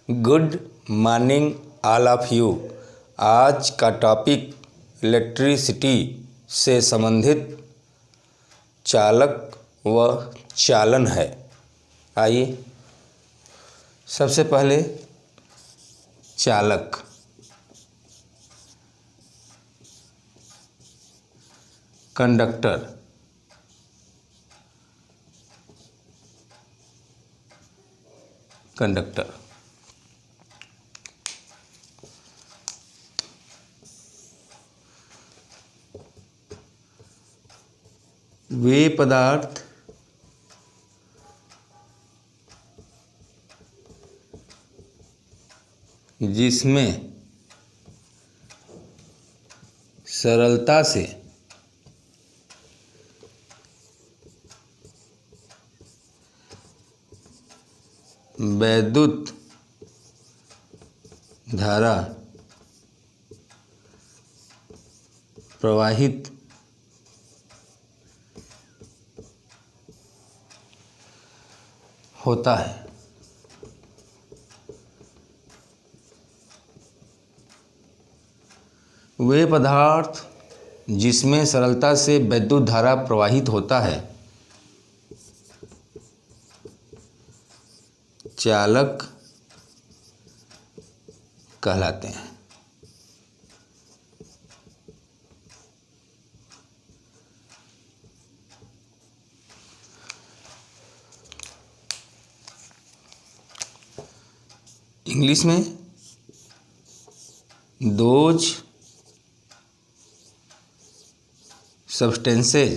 Good morning all of you. आज का topic electricity से संबंधित चालक व चालन है। आइए सबसे पहले चालक। कंडक्टर, कंडक्टर वे पदार्थ जिसमें सरलता से वैद्युत धारा प्रवाहित होता है। वे पदार्थ जिसमें सरलता से वैद्युत धारा प्रवाहित होता है चालक कहलाते हैं। इंग्लिश में those substances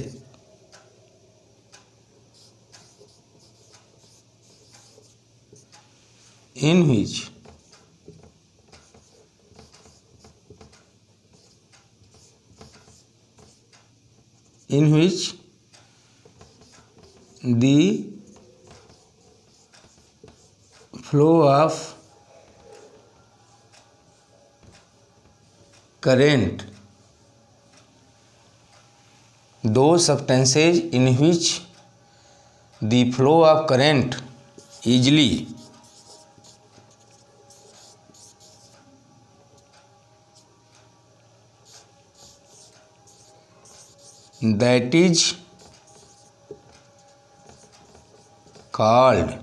in which the flow of current, those substances in which the flow of current easily that is called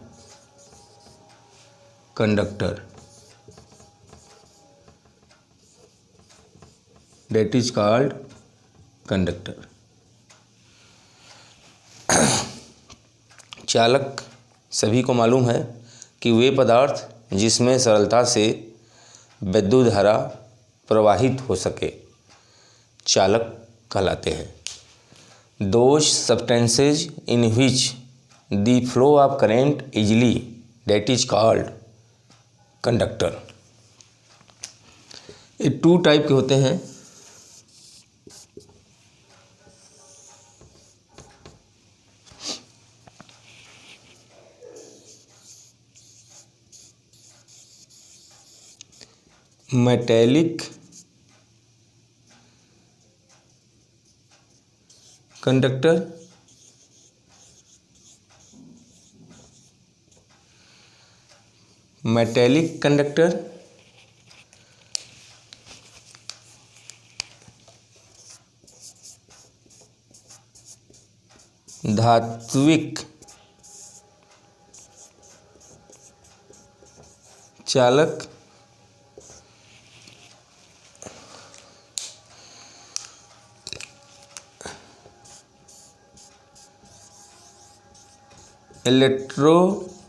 conductor, that is called conductor। चालक सभी को मालूम है कि वे पदार्थ जिसमें सरलता से विद्युत धारा प्रवाहित हो सके चालक कहलाते हैं। Those substances in which the flow of current easily that is called conductor. ये टू टाइप के होते हैं। मेटेलिक कंडक्टर, मेटेलिक कंडक्टर धात्विक चालक, इलेक्ट्रोलिटिक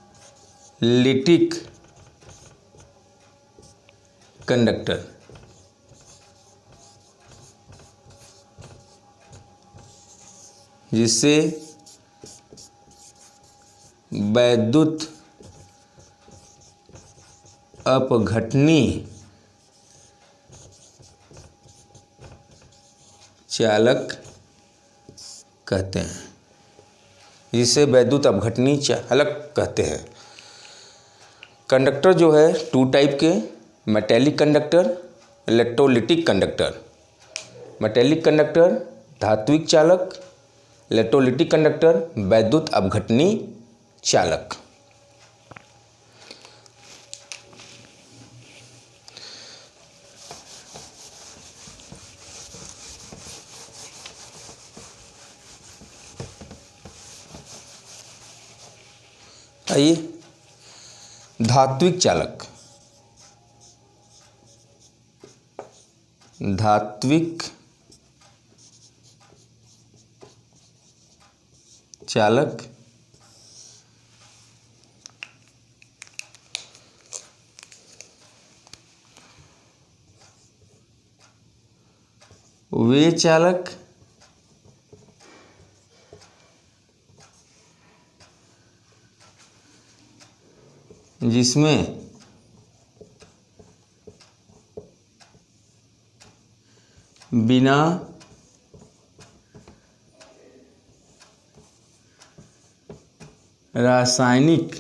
कंडक्टर, जिससे वैद्युत अपघटनी चालक कहते हैं, जिसे वैद्युत अपघटनी चालक कहते हैं। कंडक्टर जो है टू टाइप के, metallic conductor, electrolytic conductor. Metallic conductor धात्विक चालक, इलेक्ट्रोलिटिक कंडक्टर वैद्युत अपघटनी चालक। आइए, धात्विक चालक। धात्विक चालक वे चालक जिसमें बिना रासायनिक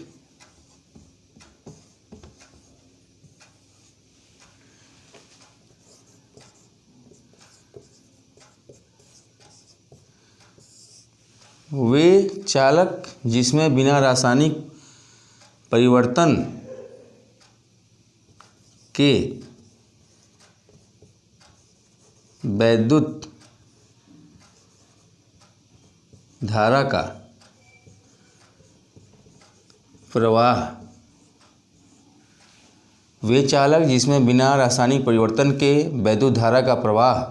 वे चालक जिसमें बिना रासायनिक परिवर्तन के वैद्युत धारा का प्रवाह, वे चालक जिसमें बिना रासायनिक परिवर्तन के वैद्युत धारा का प्रवाह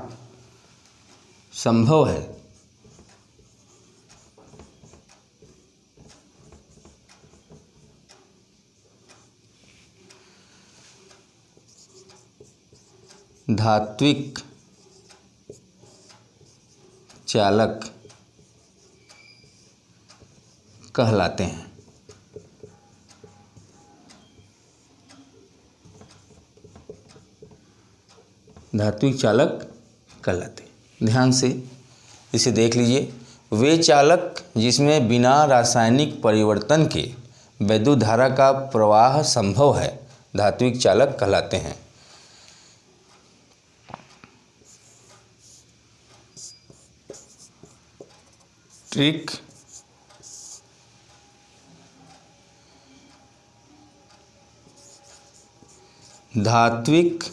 संभव है। धात्विक चालक कहलाते हैं। धात्विक चालक कहलाते हैं। ध्यान से इसे देख लीजिए। वे चालक जिसमें बिना रासायनिक परिवर्तन के वैद्युत धारा का प्रवाह संभव है, धात्विक चालक कहलाते हैं। ट्रिक धात्विक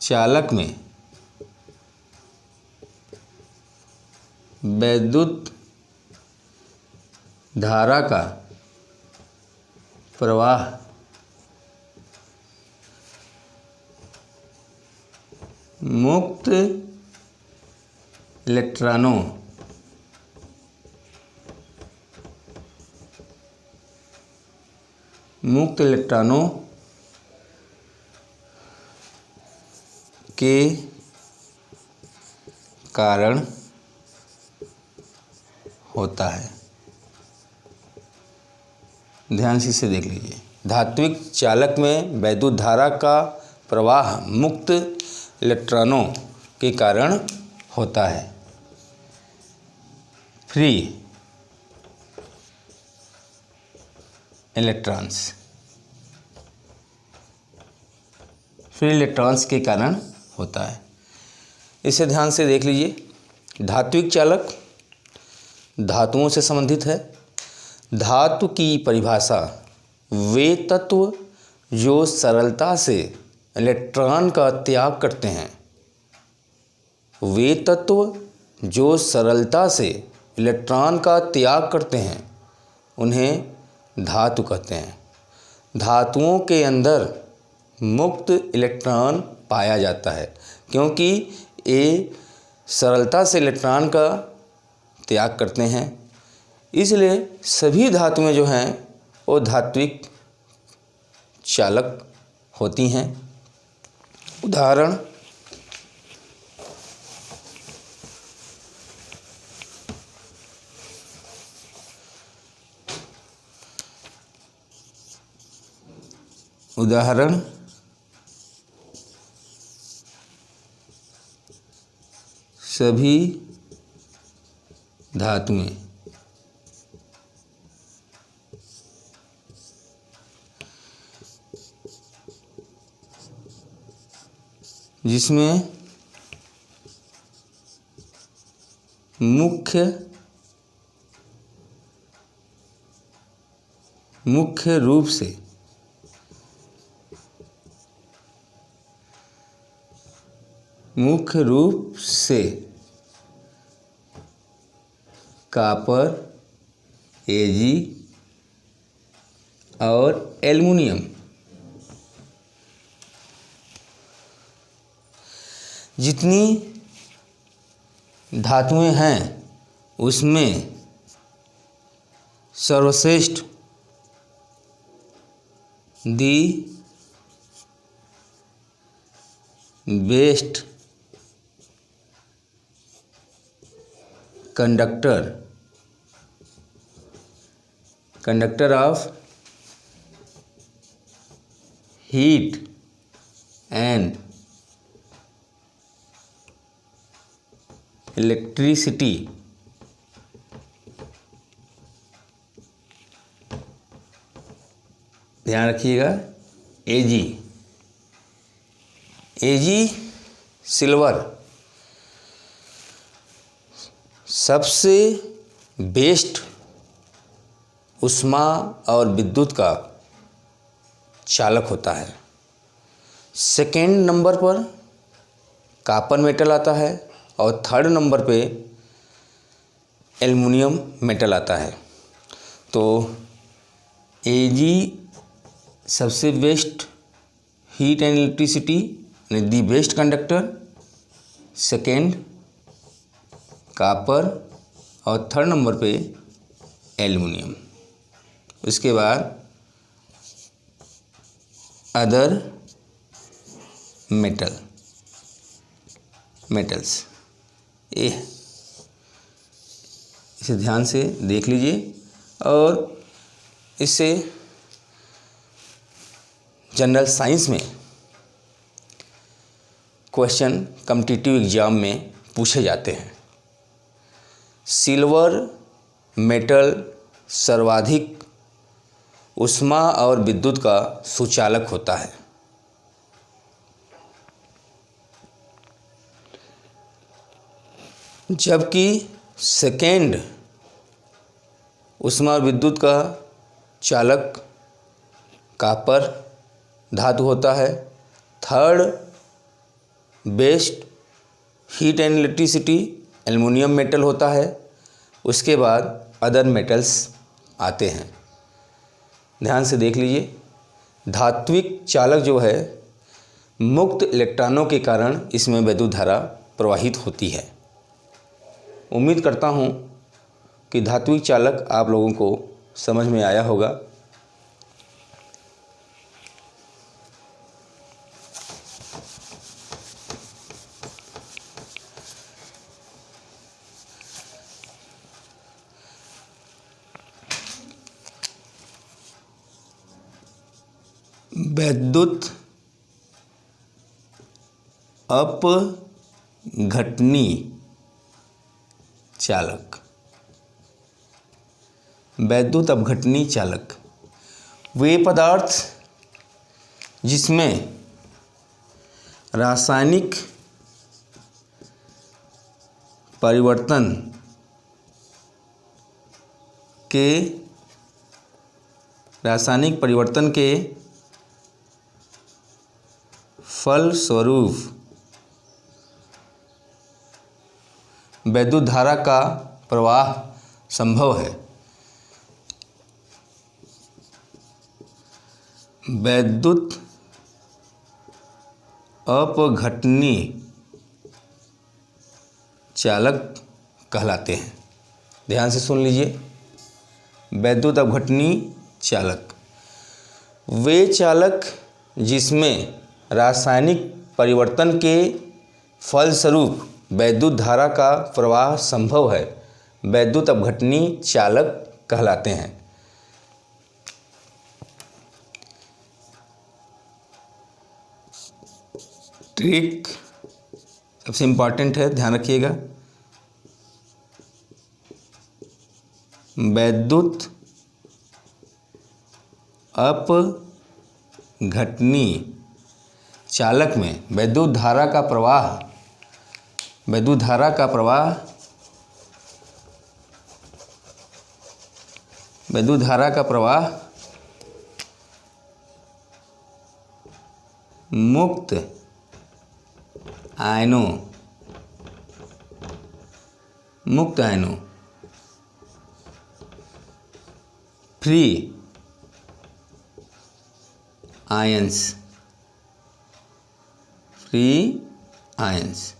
चालक में वैद्युत धारा का प्रवाह मुक्त इलेक्ट्रॉनों के कारण होता है। ध्यान से इसे देख लीजिए। धात्विक चालक में वैद्युत धारा का प्रवाह मुक्त इलेक्ट्रॉनों के कारण होता है। फ्री इलेक्ट्रॉन्स के कारण होता है। इसे ध्यान से देख लीजिए। धात्विक चालक धातुओं से संबंधित है। धातु की परिभाषा वे तत्व जो सरलता से इलेक्ट्रॉन का त्याग करते हैं। वे तत्व जो सरलता से इलेक्ट्रॉन का त्याग करते हैं उन्हें धातु कहते हैं। धातुओं के अंदर मुक्त इलेक्ट्रॉन पाया जाता है क्योंकि ये सरलता से इलेक्ट्रॉन का त्याग करते हैं। इसलिए सभी धातुएं जो हैं वो धात्विक चालक होती हैं। उदाहरण सभी धातुएं जिसमें मुख्य रूप से कॉपर, Ag और एल्युमिनियम। जितनी धातुएं हैं उसमें सर्वश्रेष्ठ the best conductor of heat and electricity ध्यान रखिएगा। Ag सिल्वर सबसे बेस्ट ऊष्मा और विद्युत का चालक होता है। सेकेंड नंबर पर कॉपर मेटल आता है और थर्ड नंबर पे एल्युमिनियम मेटल आता है। तो Ag सबसे बेस्ट हीट एंड इलेक्ट्रिसिटी यानी the best conductor, second copper और थर्ड नंबर पे एल्युमिनियम। उसके बाद अदर मेटल्स। इसे ध्यान से देख लीजिए और इससे जनरल साइंस में क्वेश्चन कॉम्पिटिटिव एग्जाम में पूछे जाते हैं। सिल्वर मेटल सर्वाधिक ऊष्मा और विद्युत का सुचालक होता है। जबकि सेकेंड ऊष्मा और विद्युत का चालक कॉपर धातु होता है। Third best heat and electricity aluminium metal होता है। उसके बाद अदर मेटल्स आते हैं। ध्यान से देख लीजिए, धात्विक चालक जो है मुक्त इलेक्ट्रॉनों के कारण इसमें विद्युत धारा प्रवाहित होती है। उम्मीद करता हूँ कि धात्विक चालक आप लोगों को समझ में आया होगा। विद्युत अपघटनी चालक। विद्युत अपघटनी चालक वे पदार्थ जिसमें रासायनिक परिवर्तन के फलस्वरूप विद्युत धारा का प्रवाह संभव है। विद्युत अपघटनी चालक कहलाते हैं। ध्यान से सुन लीजिए, विद्युत अपघटनी चालक वे चालक जिसमें रासायनिक परिवर्तन के फलस्वरूप विद्युत धारा का प्रवाह संभव है, विद्युत अपघटनी चालक कहलाते हैं। ट्रिक सबसे इम्पॉर्टेंट है, ध्यान रखिएगा। विद्युत अपघटनी चालक में विद्युत धारा का प्रवाह मुक्त आयनों free ions, free ions.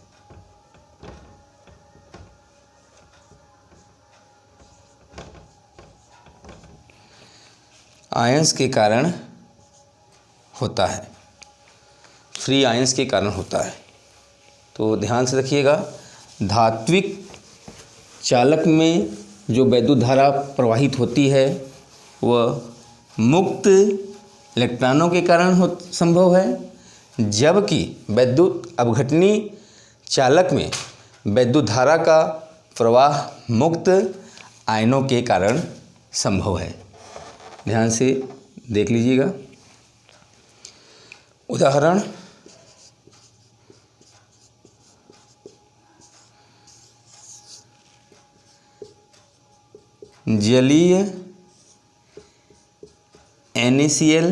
Ions के कारण होता है, फ्री आयंस के कारण होता है। तो ध्यान से रखिएगा, धात्विक चालक में जो वैद्युत धारा प्रवाहित होती है वह मुक्त इलेक्ट्रॉनों के कारण संभव है, जबकि वैद्युत अपघटनी चालक में वैद्युत धारा का प्रवाह मुक्त आयनों के कारण संभव है। ध्यान से देख लीजिएगा। उदाहरण, जलीय NaCl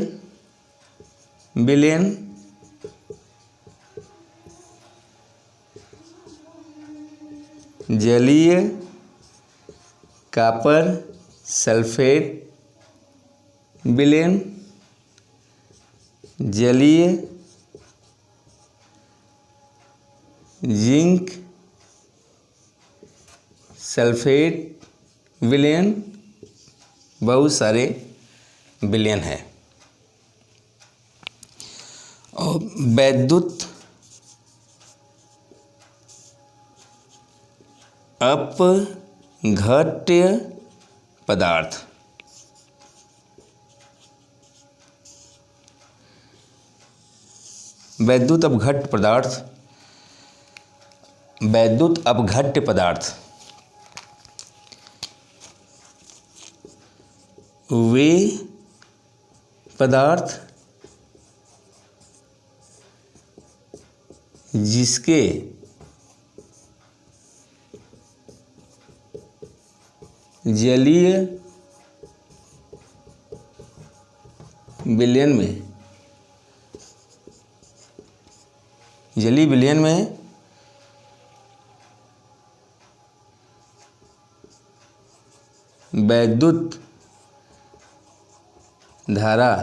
विलयन जलीय कॉपर सल्फेट विलयन, जलीय जिंक सल्फेट विलयन, बहुत सारे विलयन है। और वैद्युत अपघट्य पदार्थ, वैद्युत अपघट्य पदार्थ, वैद्युत अपघट्य पदार्थ वे पदार्थ जिसके जलीय विलयन में, जलीय विलयन में वैद्युत धारा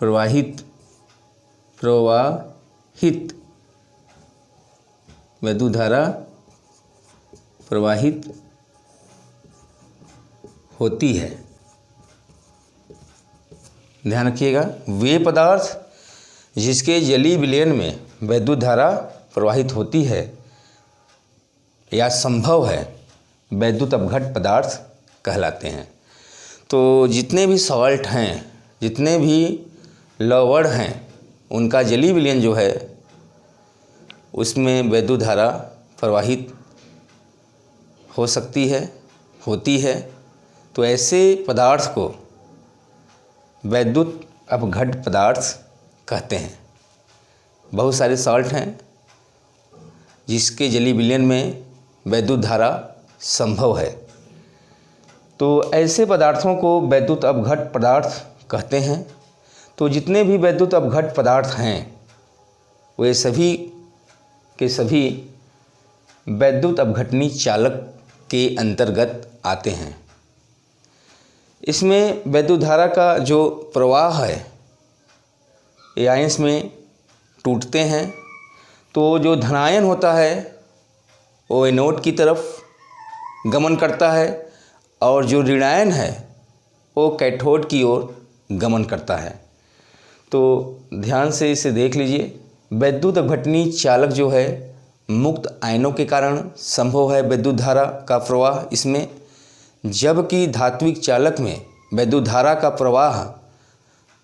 प्रवाहित वैद्युत धारा प्रवाहित होती है। ध्यान रखिएगा, वे पदार्थ जिसके जलीय विलयन में वैद्युत धारा प्रवाहित होती है या संभव है, वैद्युत अपघट्य पदार्थ कहलाते हैं। तो जितने भी सॉल्ट हैं, जितने भी लवण हैं, उनका जलीय विलयन जो है उसमें वैद्युत धारा प्रवाहित हो सकती है, होती है। तो ऐसे पदार्थ को वैद्युत अपघट्य पदार्थ कहते हैं। बहुत सारे सॉल्ट हैं जिसके जलीय विलयन में वैद्युत धारा संभव है, तो ऐसे पदार्थों को वैद्युत अपघट्य पदार्थ कहते हैं। तो जितने भी वैद्युत अपघट्य पदार्थ हैं वे सभी के सभी वैद्युत अपघटनी चालक के अंतर्गत आते हैं। इसमें वैद्युत धारा का जो प्रवाह है ये आयंस में टूटते हैं। तो जो धनायन होता है वो एनोड की तरफ गमन करता है और जो ऋणायन है वो कैथोड की ओर गमन करता है। तो ध्यान से इसे देख लीजिए। वैद्युत अपघटनी चालक जो है मुक्त आयनों के कारण संभव है वैद्युत धारा का प्रवाह इसमें, जबकि धात्विक चालक में वैद्युत धारा का प्रवाह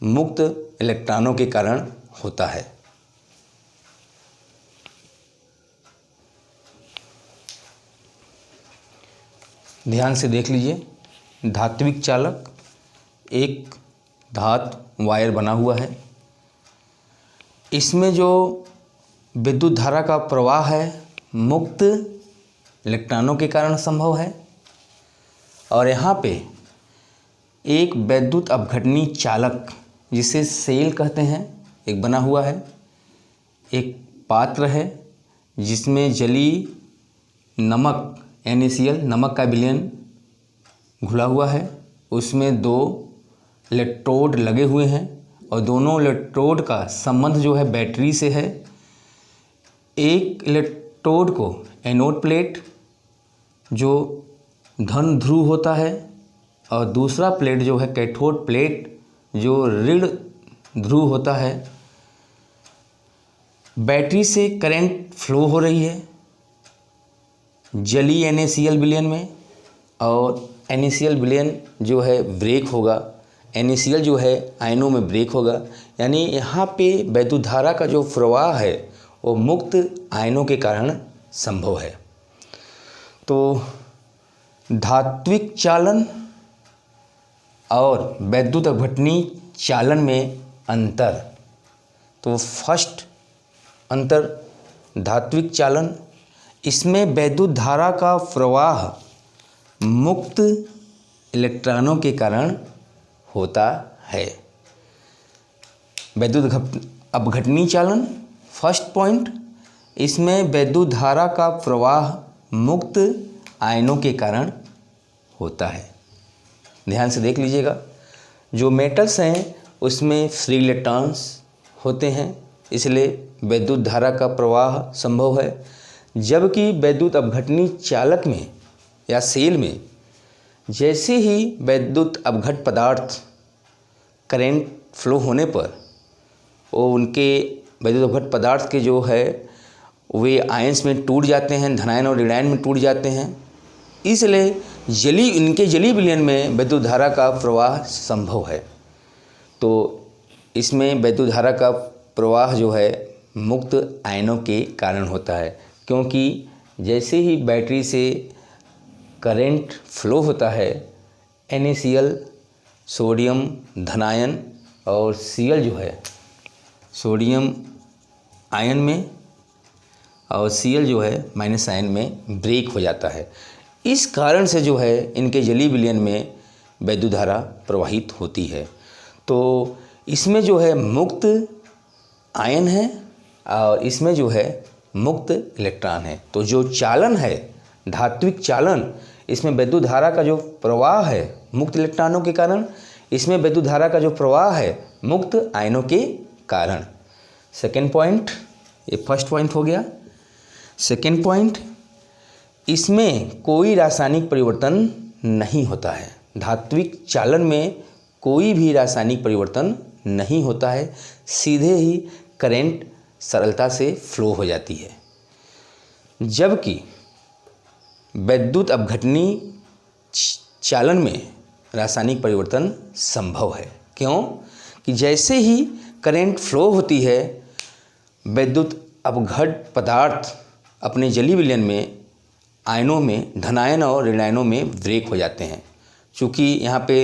मुक्त इलेक्ट्रॉनों के कारण होता है। ध्यान से देख लीजिए। धात्विक चालक, एक धातु वायर बना हुआ है, इसमें जो विद्युत धारा का प्रवाह है मुक्त इलेक्ट्रॉनों के कारण संभव है। और यहाँ पे एक वैद्युत अपघटनी चालक जिसे सेल कहते हैं एक बना हुआ है। एक पात्र है जिसमें जलीय नमक NaCl, नमक का विलयन घुला हुआ है, उसमें 2 इलेक्ट्रोड लगे हुए हैं और दोनों इलेक्ट्रोड का संबंध जो है बैटरी से है। एक इलेक्ट्रोड को एनोड प्लेट जो धन ध्रुव होता है और दूसरा प्लेट जो है कैथोड प्लेट जो ऋण ध्रुव होता है। बैटरी से करंट फ्लो हो रही है जली NaCl विलयन में और NaCl विलयन जो है ब्रेक होगा, NaCl जो है आयनों में ब्रेक होगा। यानी यहाँ पे वैद्युत धारा का जो प्रवाह है वो मुक्त आयनों के कारण संभव है। तो धात्विक चालन और वैद्युत अपघटनी चालन में अंतर। तो फर्स्ट अंतर धात्विक चालन, इसमें वैद्युत धारा का प्रवाह मुक्त इलेक्ट्रॉनों के कारण होता है। वैद्युत अपघटनी चालन फर्स्ट पॉइंट, इसमें वैद्युत धारा का प्रवाह मुक्त आयनों के कारण होता है। ध्यान से देख लीजिएगा, जो मेटल्स हैं उसमें फ्री इलेक्ट्रॉन्स होते हैं, इसलिए वैद्युत धारा का प्रवाह संभव है। जबकि वैद्युत अपघटनी चालक में या सेल में जैसे ही वैद्युत अपघट पदार्थ करंट फ्लो होने पर वो उनके वैद्युत अपघट पदार्थ के जो है वे आयंस में टूट जाते हैं, धनायन और ऋणायन में टूट जाते हैं। इसलिए इनके जली विलयन में वैद्युत धारा का प्रवाह संभव है। तो इसमें वैद्युत धारा का प्रवाह जो है मुक्त आयनों के कारण होता है, क्योंकि जैसे ही बैटरी से करंट फ्लो होता है NaCl सोडियम धनायन और Cl जो है सोडियम आयन में और Cl जो है माइनस आयन में ब्रेक हो जाता है। इस कारण से जो है इनके जली विलयन में वैद्युत धारा प्रवाहित होती है। तो इसमें जो है मुक्त आयन है और इसमें जो है मुक्त इलेक्ट्रॉन है। तो जो चालन है धात्विक चालन, इसमें वैद्युत धारा का जो प्रवाह है मुक्त इलेक्ट्रॉनों के कारण, इसमें वैद्युत धारा का जो प्रवाह है मुक्त आयनों के कारण। सेकेंड पॉइंट, ये फर्स्ट पॉइंट हो गया। सेकेंड पॉइंट, इसमें कोई रासायनिक परिवर्तन नहीं होता है। धात्विक चालन में कोई भी रासायनिक परिवर्तन नहीं होता है, सीधे ही करंट सरलता से फ्लो हो जाती है। जबकि वैद्युत अपघटनी चालन में रासायनिक परिवर्तन संभव है। क्यों? कि जैसे ही करंट फ्लो होती है वैद्युत अपघट पदार्थ अपने जली विलयन में आयनों में धनायन और ऋणायनों में ब्रेक हो जाते हैं। चूँकि यहाँ पे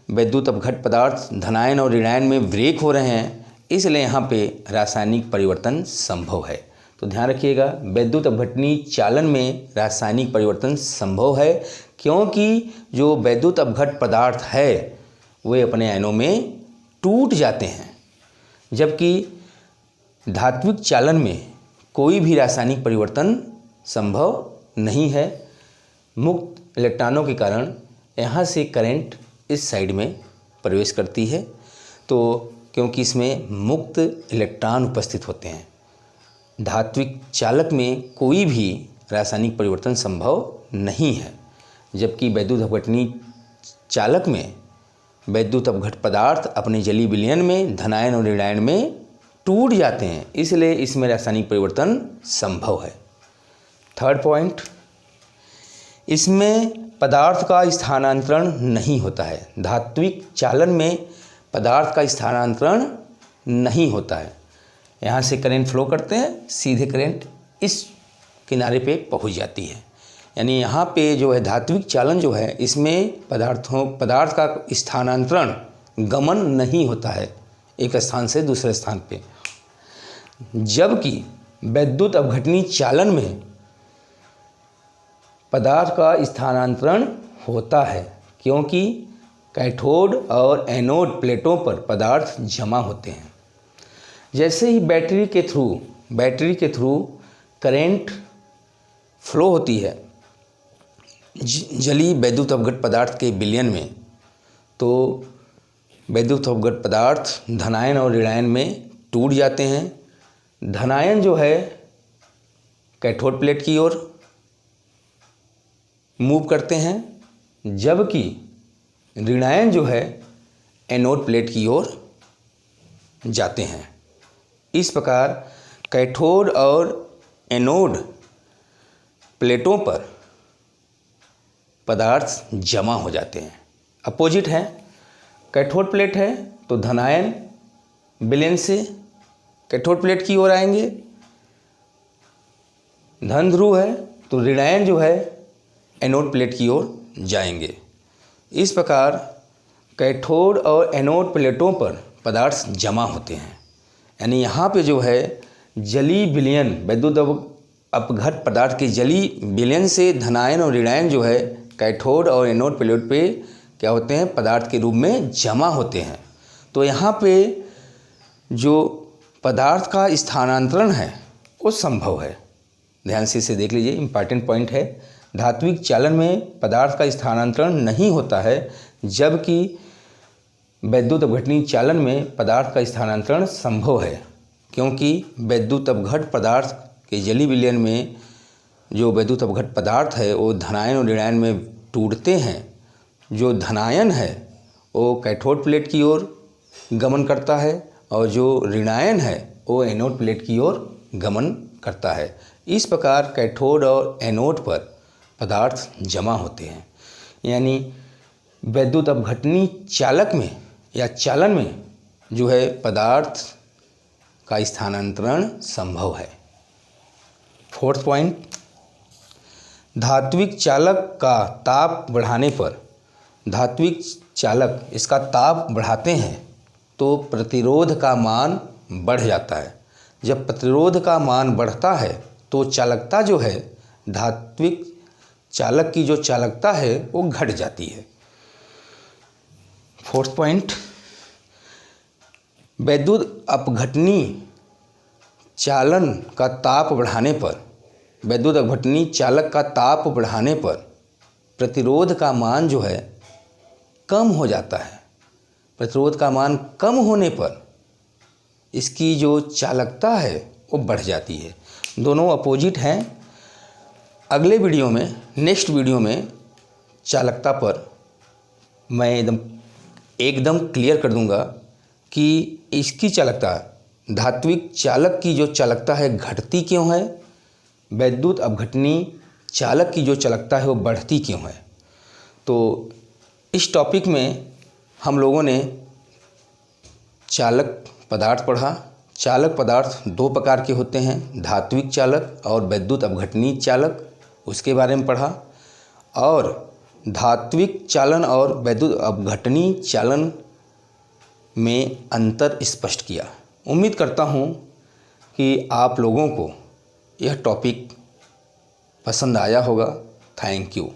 वैद्युत अपघट पदार्थ धनायन और ऋणायन में ब्रेक हो रहे हैं, इसलिए यहाँ पे रासायनिक परिवर्तन संभव है। तो ध्यान रखिएगा, वैद्युत अपघटनी चालन में रासायनिक परिवर्तन संभव है, क्योंकि जो वैद्युत अपघट पदार्थ है वे अपने आयनों में टूट जाते हैं। जबकि धात्विक चालन में कोई भी रासायनिक परिवर्तन संभव नहीं है। मुक्त इलेक्ट्रॉनों के कारण यहाँ से करंट इस साइड में प्रवेश करती है, तो क्योंकि इसमें मुक्त इलेक्ट्रॉन उपस्थित होते हैं। धात्विक चालक में कोई भी रासायनिक परिवर्तन संभव नहीं है। जबकि वैद्युत अपघटनी चालक में वैद्युत अपघट पदार्थ अपने जली विलयन में धनायन और ऋणायन में टूट जाते हैं, इसलिए इसमें रासायनिक परिवर्तन संभव है। थर्ड पॉइंट, इसमें पदार्थ का स्थानांतरण नहीं होता है। धात्विक चालन में पदार्थ का स्थानांतरण नहीं होता है। यहाँ से करंट फ्लो करते हैं, सीधे करंट इस किनारे पे पहुँच जाती है। यानी यहाँ पे जो है धात्विक चालन जो है इसमें पदार्थ का स्थानांतरण गमन नहीं होता है एक स्थान से दूसरे स्थान पे। जबकि वैद्युत अपघटनी चालन में पदार्थ का स्थानांतरण होता है, क्योंकि कैथोड और एनोड प्लेटों पर पदार्थ जमा होते हैं। जैसे ही बैटरी के थ्रू करंट फ्लो होती है जलीय वैद्युत अपघट पदार्थ के विलयन में, तो वैद्युत अपघट पदार्थ धनायन और ऋणायन में टूट जाते हैं। धनायन जो है कैथोड प्लेट की ओर मूव करते हैं, जबकि ऋणायन जो है एनोड प्लेट की ओर जाते हैं। इस प्रकार कैथोड और एनोड प्लेटों पर पदार्थ जमा हो जाते हैं। अपोजिट है, कैथोड प्लेट है तो धनायन विलयन से कैथोड प्लेट की ओर आएंगे, धन ध्रुव है तो ऋणायन जो है एनोड प्लेट की ओर जाएंगे। इस प्रकार कैथोड और एनोड प्लेटों पर पदार्थ जमा होते हैं। यानी यहाँ पे जो है जलीय विलयन, वैद्युत अपघट पदार्थ के जलीय विलयन से धनायन और ऋणायन जो है कैथोड और एनोड प्लेट पे क्या होते हैं, पदार्थ के रूप में जमा होते हैं। तो यहाँ पे जो पदार्थ का स्थानांतरण है वो संभव है। ध्यान से इसे देख लीजिए, इंपॉर्टेंट पॉइंट है। धात्विक चालन में पदार्थ का स्थानांतरण नहीं होता है, जबकि वैद्युत अपघटनीय चालन में पदार्थ का स्थानांतरण संभव है, क्योंकि वैद्युत अपघट पदार्थ के जलीय विलयन में जो वैद्युत अपघट पदार्थ है वो धनायन और ऋणायन में टूटते हैं। जो धनायन है वो कैथोड प्लेट की ओर गमन करता है और जो ऋणायन है वो एनोड प्लेट की ओर गमन करता है। इस प्रकार कैथोड और एनोड पर पदार्थ जमा होते हैं। यानी वैद्युत अपघटनीय चालक में या चालन में जो है पदार्थ का स्थानांतरण संभव है। फोर्थ पॉइंट, धात्विक चालक का ताप बढ़ाने पर, धात्विक चालक इसका ताप बढ़ाते हैं तो प्रतिरोध का मान बढ़ जाता है। जब प्रतिरोध का मान बढ़ता है तो चालकता जो है, धात्विक चालक की जो चालकता है वो घट जाती है। फोर्थ पॉइंट, वैद्युत अपघटनीय चालन का ताप बढ़ाने पर, वैद्युत अपघटनीय चालक का ताप बढ़ाने पर प्रतिरोध का मान जो है कम हो जाता है। प्रतिरोध का मान कम होने पर इसकी जो चालकता है वो बढ़ जाती है। दोनों अपोजिट हैं। अगले वीडियो में, नेक्स्ट वीडियो में चालकता पर मैं एकदम क्लियर कर दूंगा कि इसकी चालकता, धात्विक चालक की जो चालकता है घटती क्यों है, वैद्युत अपघटनीय चालक की जो चालकता है वो बढ़ती क्यों है। तो इस टॉपिक में हम लोगों ने चालक पदार्थ पढ़ा। चालक पदार्थ दो प्रकार के होते हैं, धात्विक चालक और वैद्युत अपघटनीय चालक, उसके बारे में पढ़ा। और धात्विक चालन और वैद्युत अपघटनीय चालन में अंतर स्पष्ट किया। उम्मीद करता हूँ कि आप लोगों को यह टॉपिक पसंद आया होगा। Thank you.